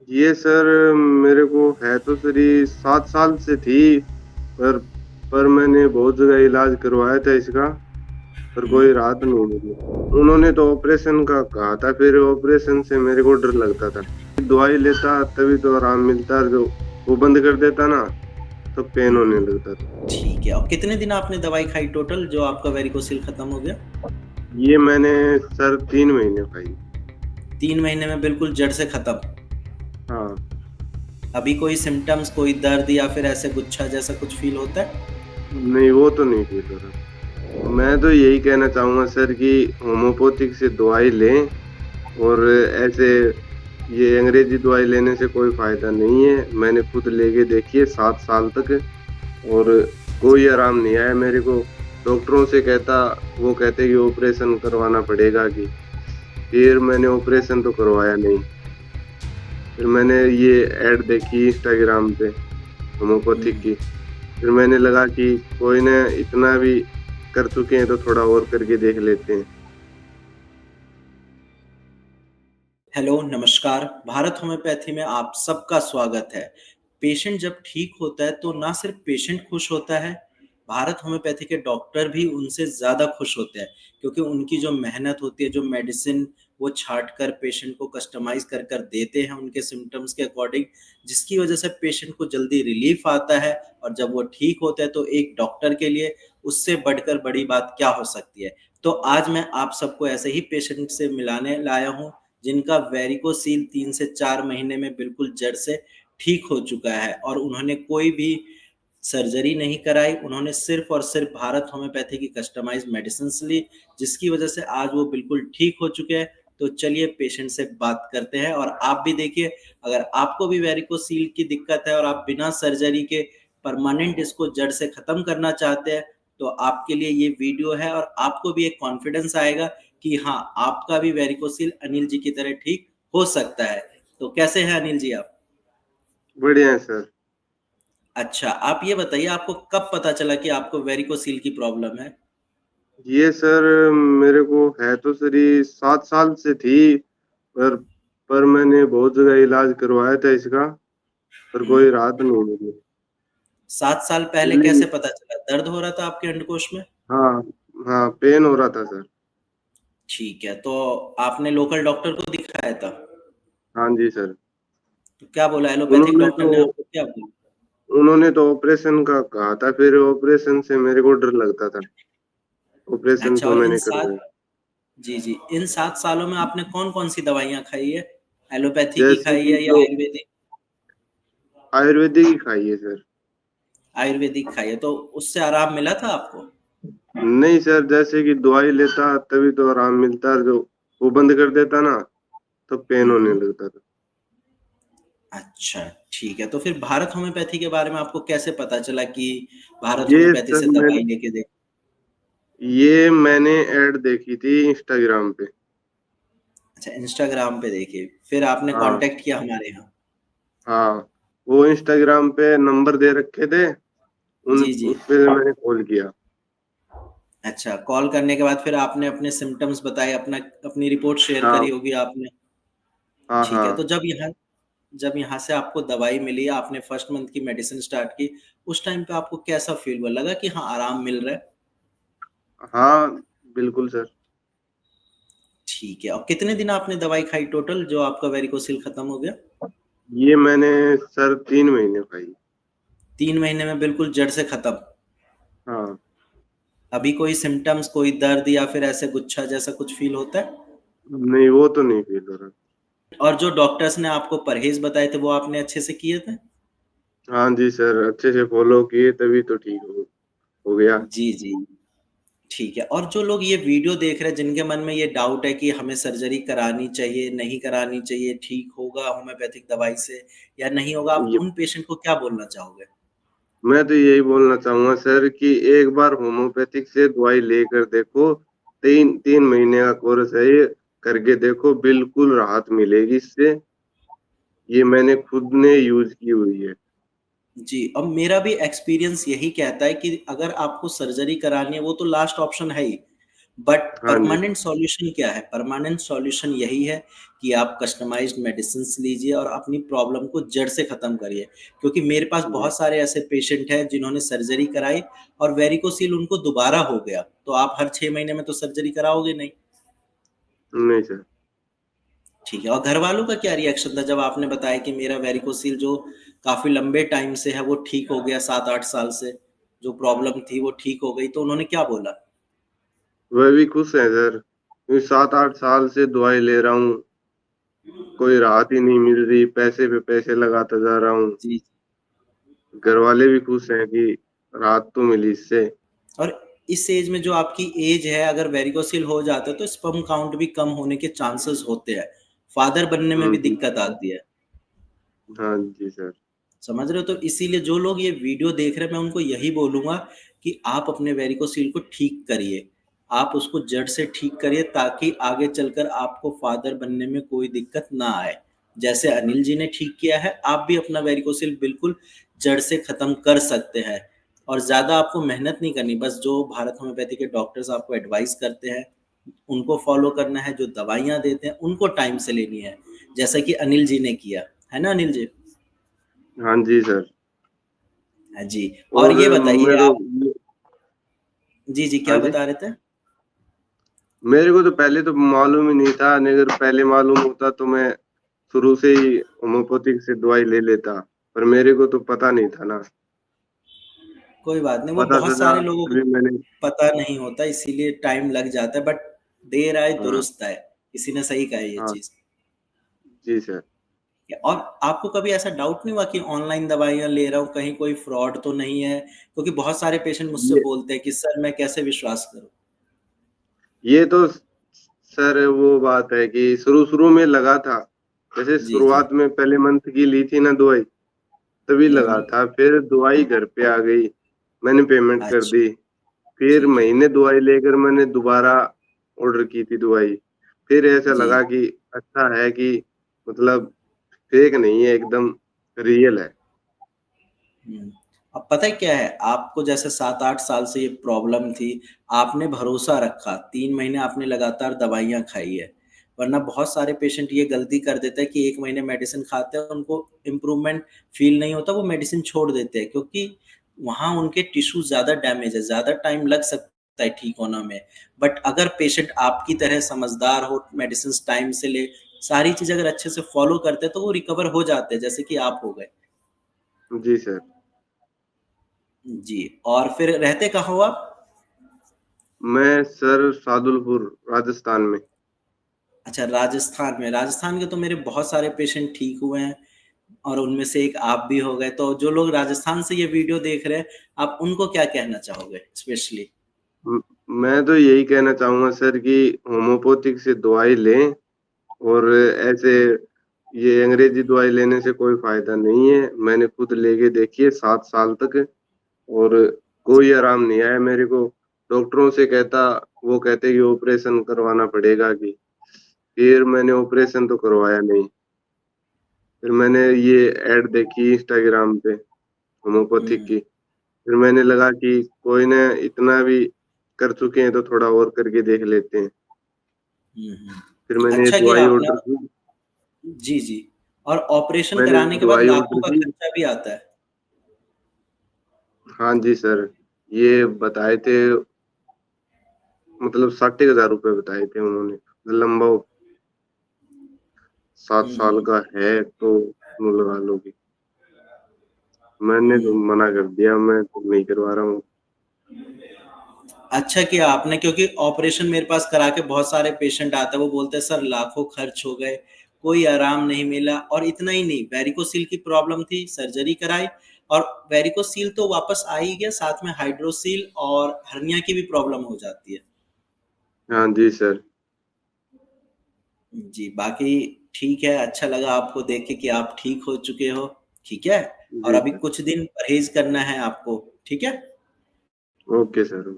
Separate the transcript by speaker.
Speaker 1: ये सर मेरे को है तो सर 7 साल से थी। पर पर मैंने बहुत जगह इलाज करवाया था इसका। पर कोई
Speaker 2: हुँ।
Speaker 1: राहत नहीं मिली। उन्होंने तो ऑपरेशन का कहा था, फिर ऑपरेशन से मेरे को डर लगता था। दवाई लेता तभी तो आराम मिलता, जो वो बंद कर देता ना तो पेन
Speaker 2: हुँ,
Speaker 1: होने
Speaker 2: हुँ।
Speaker 1: लगता था।
Speaker 2: ठीक है और कितने दिन आपने दवाई खाई टोटल जो आपका वेरिकोसिल खत्म हो गया?
Speaker 1: ये मैंने सर 3 महीने खाई।
Speaker 2: 3 महीने में बिल्कुल जड़ से खत्म।
Speaker 1: हाँ।
Speaker 2: अभी कोई सिम्पटम्स, कोई दर्द या फिर ऐसे गुच्छा जैसा कुछ फ़ील होता है?
Speaker 1: नहीं, वो तो नहीं फील हो रहा। मैं तो यही कहना चाहूंगा सर कि होम्योपैथिक से दवाई लें। और ऐसे ये अंग्रेजी दवाई लेने से कोई फायदा नहीं है। मैंने खुद लेके देखी है 7 साल तक, और कोई आराम नहीं आया मेरे को। डॉक्टरों से कहता, वो कहते कि ऑपरेशन करवाना पड़ेगा कि। फिर मैंने ऑपरेशन तो करवाया नहीं। फिर मैंने ये ऐड देखी इंस्टाग्राम पे
Speaker 2: हुँ,
Speaker 1: होम्योपैथिक
Speaker 2: हुँ।
Speaker 1: की। फिर मैंने लगा कि कोई ने इतना भी कर चुके हैं तो थोड़ा और करके देख लेते हैं।
Speaker 2: हेलो, नमस्कार। भारत होम्योपैथी में आप सबका स्वागत है। पेशेंट जब ठीक होता है तो ना सिर्फ पेशेंट खुश होता है, भारत होम्योपैथी के डॉक्टर भी उनसे ज़्यादा खुश होते हैं क्योंकि उनकी जो मेहनत होती है, जो मेडिसिन वो छाँट कर पेशेंट को कस्टमाइज़ कर कर देते हैं उनके सिम्पटम्स के अकॉर्डिंग, जिसकी वजह से पेशेंट को जल्दी रिलीफ़ आता है और जब वो ठीक होता है तो एक डॉक्टर के लिए उससे बढ़कर बड़ी बात क्या हो सकती है। तो आज मैं आप सबको ऐसे ही पेशेंट से मिलाने लाया हूँ जिनका वेरिकोसील 3 से 4 महीने में बिल्कुल जड़ से ठीक हो चुका है और उन्होंने कोई भी सर्जरी नहीं कराई, उन्होंने सिर्फ़ और सिर्फ़ भारत होम्योपैथी की कस्टमाइज़्ड मेडिसिन्स ली, जिसकी वजह से आज वो बिल्कुल ठीक हो चुके हैं। तो चलिए पेशेंट से बात करते हैं और आप भी देखिए, अगर आपको भी वेरिकोसील की दिक्कत है और आप बिना सर्जरी के परमानेंट इसको जड़ से खत्म करना चाहते हैं, तो आपके लिए ये वीडियो है और आपको भी एक कॉन्फिडेंस आएगा कि हाँ, आपका भी वेरिकोसिल अनिल जी की तरह ठीक हो सकता है। तो कैसे हैं अनिल जी आप?
Speaker 1: बढ़िया है सर।
Speaker 2: अच्छा, आप ये बताइए आपको कब पता चला कि आपको वेरिकोसिल की प्रॉब्लम है?
Speaker 1: ये सर मेरे को है तो सर 7 साल से थी। पर पर मैंने बहुत जगह इलाज करवाया था इसका। पर
Speaker 2: हुँ।
Speaker 1: कोई राहत नहीं मिली।
Speaker 2: 7 साल पहले
Speaker 1: इसलिए
Speaker 2: कैसे पता चला? दर्द हो रहा था आपके अंडकोश में?
Speaker 1: हाँ, हाँ पेन हो रहा था सर।
Speaker 2: ठीक है, तो आपने लोकल डॉक्टर को दिखाया था?
Speaker 1: हाँ जी सर।
Speaker 2: तो क्या बोला एलोपैथिक
Speaker 1: उन्होंने
Speaker 2: डॉक्टर
Speaker 1: तो
Speaker 2: ने आपको क्या बोला?
Speaker 1: उन्होंने तो ऑपरेशन का कहा था, फिर ऑपरेशन से मेरे को डर लगता था। ऑपरेशन
Speaker 2: अच्छा
Speaker 1: तो
Speaker 2: और इन
Speaker 1: मैंने
Speaker 2: 7
Speaker 1: करवाया।
Speaker 2: जी, जी। इन 7 सालों में आपने कौन-कौन सी दवाइयाँ खाई है? एलोपैथी की
Speaker 1: जैसे
Speaker 2: खाई
Speaker 1: कि
Speaker 2: है या
Speaker 1: जो
Speaker 2: आयुर्वेदिक?
Speaker 1: आयुर्वेदिक ही खाई है सर।
Speaker 2: आयुर्वेदिक खाई है, तो उससे आराम मिला था आपको?
Speaker 1: नहीं सर, जैसे कि दवाई लेता तभी तो आराम मिलता, जो वो बंद कर देता ना तो पेन
Speaker 2: हुँ,
Speaker 1: होने
Speaker 2: हुँ।
Speaker 1: लगता था।
Speaker 2: अच्छा, ठीक है। तो फिर भारत होम्योपैथी के बारे में आपको कैसे पता चला कि भारत
Speaker 1: ये
Speaker 2: होम्योपैथी
Speaker 1: सर
Speaker 2: से दवाई लेके देख
Speaker 1: ये मैंने ऐड देखी थी इंस्टाग्राम पे।
Speaker 2: अच्छा, इंस्टाग्राम पे देखी, फिर आपने
Speaker 1: हाँ,
Speaker 2: कॉन्टैक्ट किया हमारे यहाँ।
Speaker 1: हाँ। वो इंस्टाग्राम पे नंबर दे रखे थे, उन
Speaker 2: जी, जी।
Speaker 1: उस पे मैंने कॉल किया।
Speaker 2: अच्छा, कॉल करने के बाद फिर आपने अपने सिम्पटम्स बताए, अपनी रिपोर्ट शेयर
Speaker 1: हाँ,
Speaker 2: करी होगी आपने।
Speaker 1: हाँ,
Speaker 2: ठीक है,
Speaker 1: हाँ।
Speaker 2: तो जब यहाँ से आपको दवाई मिली, आपने फर्स्ट मंथ की मेडिसिन स्टार्ट की, उस टाइम पे आपको कैसा फ़ील हुआ? लगा कि हाँ, आराम मिल रहा है?
Speaker 1: हाँ, बिल्कुल सर।
Speaker 2: ठीक है और कितने दिन आपने दवाई खाई टोटल जो आपका वेरिकोसिल खत्म हो गया?
Speaker 1: ये मैंने सर 3 महीने खाई।
Speaker 2: 3 महीने में बिल्कुल जड़ से खत्म।
Speaker 1: हाँ।
Speaker 2: अभी कोई सिम्पटम्स, कोई दर्द या फिर ऐसे गुच्छा जैसा कुछ फ़ील होता है?
Speaker 1: नहीं, वो तो नहीं फील हो रहा।
Speaker 2: और जो डॉक्टर्स ने आपको परहेज़ बताए थे, वो आपने अच्छे से किए थे?
Speaker 1: हाँ जी सर, अच्छे से फॉलो किए तभी तो ठीक हो गया।
Speaker 2: जी, जी। ठीक है और जो लोग ये वीडियो देख रहे हैं, जिनके मन में ये डाउट है कि हमें सर्जरी करानी चाहिए, नहीं करानी चाहिए, ठीक होगा होम्योपैथिक दवाई से या नहीं होगा, आप
Speaker 1: ये
Speaker 2: उन पेशेंट को क्या बोलना चाहोगे?
Speaker 1: मैं तो यही बोलना चाहूंगा सर कि एक बार होम्योपैथिक से दवाई लेकर देखो। 3 3 महीने का कोर्स है ये। करके देखो, बिल्कुल राहत मिलेगी इससे। ये मैंने खुद ने यूज की हुई है।
Speaker 2: जी, अब मेरा भी एक्सपीरियंस यही कहता है कि अगर आपको सर्जरी करानी है, वो तो लास्ट ऑप्शन है ही। बट
Speaker 1: हाँ जी।
Speaker 2: परमानेंट सॉल्यूशन क्या है? परमानेंट सॉल्यूशन यही है कि आप कस्टमाइज्ड मेडिसिन्स लीजिए और अपनी प्रॉब्लम को जड़ से खत्म करिए। क्योंकि मेरे पास
Speaker 1: जी।
Speaker 2: बहुत सारे ऐसे पेशेंट हैं जिन्होंने सर्जरी कराई और वेरिकोसील उनको दोबारा हो गया। तो आप हर 6 महीने में तो सर्जरी कराओगे नहीं।
Speaker 1: नहीं सर।
Speaker 2: ठीक है, और घरवालों का क्या रिएक्शन था जब आपने बताया कि मेरा वेरिकोसील जो काफ़ी लंबे टाइम से है वो ठीक हो गया, 7-8 साल से जो प्रॉब्लम थी वो ठीक हो गई, तो उन्होंने क्या बोला?
Speaker 1: वह भी खुश है सर, क्योंकि 7-8 साल से दवाई ले रहा हूँ, कोई राहत ही नहीं मिल रही, पैसे पे पैसे लगाता जा रहा हूँ।
Speaker 2: जी।
Speaker 1: घर वाले भी खुश हैं कि राहत तो मिली इससे।
Speaker 2: और इस एज में जो आपकी एज है, अगर वेरिकोसिल हो जाता है तो स्पर्म काउंट भी कम होने के चांसेस होते हैं। फादर बनने में भी
Speaker 1: जी
Speaker 2: दिक्कत
Speaker 1: सर।
Speaker 2: आती है।
Speaker 1: हाँ जी सर।
Speaker 2: समझ रहे हो? तो इसीलिए जो लोग ये वीडियो देख रहे हैं मैं उनको यही बोलूँगा कि आप अपने वेरिकोसिल को ठीक करिए। आप उसको जड़ से ठीक करिए ताकि आगे चलकर आपको फादर बनने में कोई दिक्कत ना आए। जैसे अनिल जी ने ठीक किया है, आप भी अपना वेरिकोसिल बिल्कुल जड़ से खत्म कर सकते हैं। और ज़्यादा आपको मेहनत नहीं करनी, बस जो भारत होम्योपैथी के डॉक्टर्स आपको एडवाइस करते हैं, उनको फॉलो करना है, जो दवाइयाँ देते हैं, उनको टाइम से लेनी है। जैसा कि अनिल जी ने किया। है ना अनिल जी?
Speaker 1: हाँ जी सर।
Speaker 2: हाँ जी। और
Speaker 1: और
Speaker 2: ये बताइए
Speaker 1: मैं तो
Speaker 2: आप जी, जी, क्या
Speaker 1: हाँ जी,
Speaker 2: बता रहे थे?
Speaker 1: मेरे को तो पहले तो मालूम ही नहीं था, नहीं अगर पहले मालूम होता तो मैं शुरू से ही होम्योपैथिक से दवाई ले लेता, पर मेरे को तो पता नहीं था ना।
Speaker 2: कोई बात नहीं, वो
Speaker 1: पता
Speaker 2: बहुत
Speaker 1: चला
Speaker 2: सारे लोगों को
Speaker 1: तभी मैंने।
Speaker 2: पता नहीं होता इसीलिए टाइम लग जाता है, बट देर आए
Speaker 1: हाँ।
Speaker 2: दुरुस्त आए। किसी ने सही कहा है ये
Speaker 1: हाँ
Speaker 2: चीज़।
Speaker 1: जी सर।
Speaker 2: और आपको कभी ऐसा डाउट नहीं हुआ कि ऑनलाइन दवाइयाँ ले रहा हूँ, कहीं कोई फ्रॉड तो नहीं है? क्योंकि बहुत सारे पेशेंट मुझसे
Speaker 1: ये
Speaker 2: बोलते हैं कि सर मैं कैसे विश्वास करूँ?
Speaker 1: ये तो सर वो बात है कि शुरू शुरू में लगा था, जैसे
Speaker 2: जी, जी।
Speaker 1: शुरुआत में पहले मंथ की ली थी ना दवाई, तभी
Speaker 2: हुँ,
Speaker 1: लगा
Speaker 2: हुँ।
Speaker 1: था। फिर दवाई घर पे आ गई, मैंने पेमेंट कर
Speaker 2: अच्छा,
Speaker 1: दी। फिर
Speaker 2: ठीक है।
Speaker 1: महीने दवाई लेकर मैंने दोबारा ऑर्डर की थी दवाई। फिर ऐसा
Speaker 2: जी।
Speaker 1: लगा कि अच्छा है कि मतलब फेक नहीं है, एकदम रियल है।
Speaker 2: हुँ। अब पता है क्या है, आपको जैसे 7-8 साल से ये प्रॉब्लम थी, आपने भरोसा रखा, 3 महीने आपने लगातार दवाइयाँ खाई है। वरना बहुत सारे पेशेंट ये गलती कर देते हैं कि 1 महीने मेडिसिन खाते हैं, उनको इम्प्रूवमेंट फ़ील नहीं होता, वो मेडिसिन छोड़ देते हैं क्योंकि वहाँ उनके टिश्यू ज़्यादा डैमेज है, ज़्यादा टाइम लग सकता है ठीक होने में। बट अगर पेशेंट आपकी तरह समझदार हो, मेडिसिन्स टाइम से ले, सारी चीज़ें अगर अच्छे से फ़ॉलो करते हैं, तो वो रिकवर हो जाते हैं, जैसे कि आप हो गए।
Speaker 1: जी सर।
Speaker 2: जी, और फिर रहते कहाँ हो आप?
Speaker 1: मैं सर सादुलपुर राजस्थान में।
Speaker 2: अच्छा, राजस्थान में। राजस्थान के तो मेरे बहुत सारे पेशेंट ठीक हुए हैं और उनमें से एक आप भी हो गए। तो जो लोग राजस्थान से ये वीडियो देख रहे हैं, आप उनको क्या कहना चाहोगे स्पेशली?
Speaker 1: म- मैं तो यही कहना चाहूंगा सर कि होम्योपैथिक से दवाई लें, और ऐसे ये अंग्रेजी दवाई लेने से कोई फायदा नहीं है। मैंने खुद लेके देखी है 7 साल तक, और कोई आराम नहीं आया मेरे को। डॉक्टरों से कहता, वो कहते कि ऑपरेशन करवाना पड़ेगा कि, फिर मैंने ऑपरेशन तो करवाया नहीं। फिर मैंने ये ऐड देखी इंस्टाग्राम पे होम्योपैथिक
Speaker 2: हुँ,
Speaker 1: की, फिर मैंने लगा कि कोई ना, इतना भी कर चुके हैं तो थोड़ा और करके देख लेते हैं।
Speaker 2: हुँ, हुँ।
Speaker 1: फिर मैंने
Speaker 2: अच्छा किया
Speaker 1: दवाई
Speaker 2: आपने।
Speaker 1: ऑर्डर की।
Speaker 2: जी, जी। और ऑपरेशन
Speaker 1: मैंने
Speaker 2: कराने के बाद
Speaker 1: दवाई
Speaker 2: लाखों
Speaker 1: ऑर्डर
Speaker 2: का
Speaker 1: की।
Speaker 2: खर्चा भी आता है।
Speaker 1: हाँ जी सर, ये बताए थे, मतलब 60,000 रुपये बताए थे उन्होंने। लंबा 7 साल
Speaker 2: हुँ,
Speaker 1: का है तो लगा लो कि, मैंने तो
Speaker 2: हुँ।
Speaker 1: मना कर दिया, मैं तो नहीं करवा रहा हूँ।
Speaker 2: अच्छा किया आपने, क्योंकि ऑपरेशन मेरे पास करा के बहुत सारे पेशेंट आते हैं, वो बोलते हैं सर लाखों खर्च हो गए, कोई आराम नहीं मिला। और इतना ही नहीं, वेरिकोसील की प्रॉब्लम थी, सर्जरी कराई और वेरिकोसील तो वापस आ ही गया, साथ में हाइड्रोसील और हर्निया की भी प्रॉब्लम हो जाती है।
Speaker 1: हाँ जी सर।
Speaker 2: जी, बाकी ठीक है, अच्छा लगा आपको देख के कि आप ठीक हो चुके हो, ठीक है? और
Speaker 1: जी
Speaker 2: अभी
Speaker 1: सर।
Speaker 2: कुछ दिन परहेज़ करना है आपको, ठीक है?
Speaker 1: Okay sir.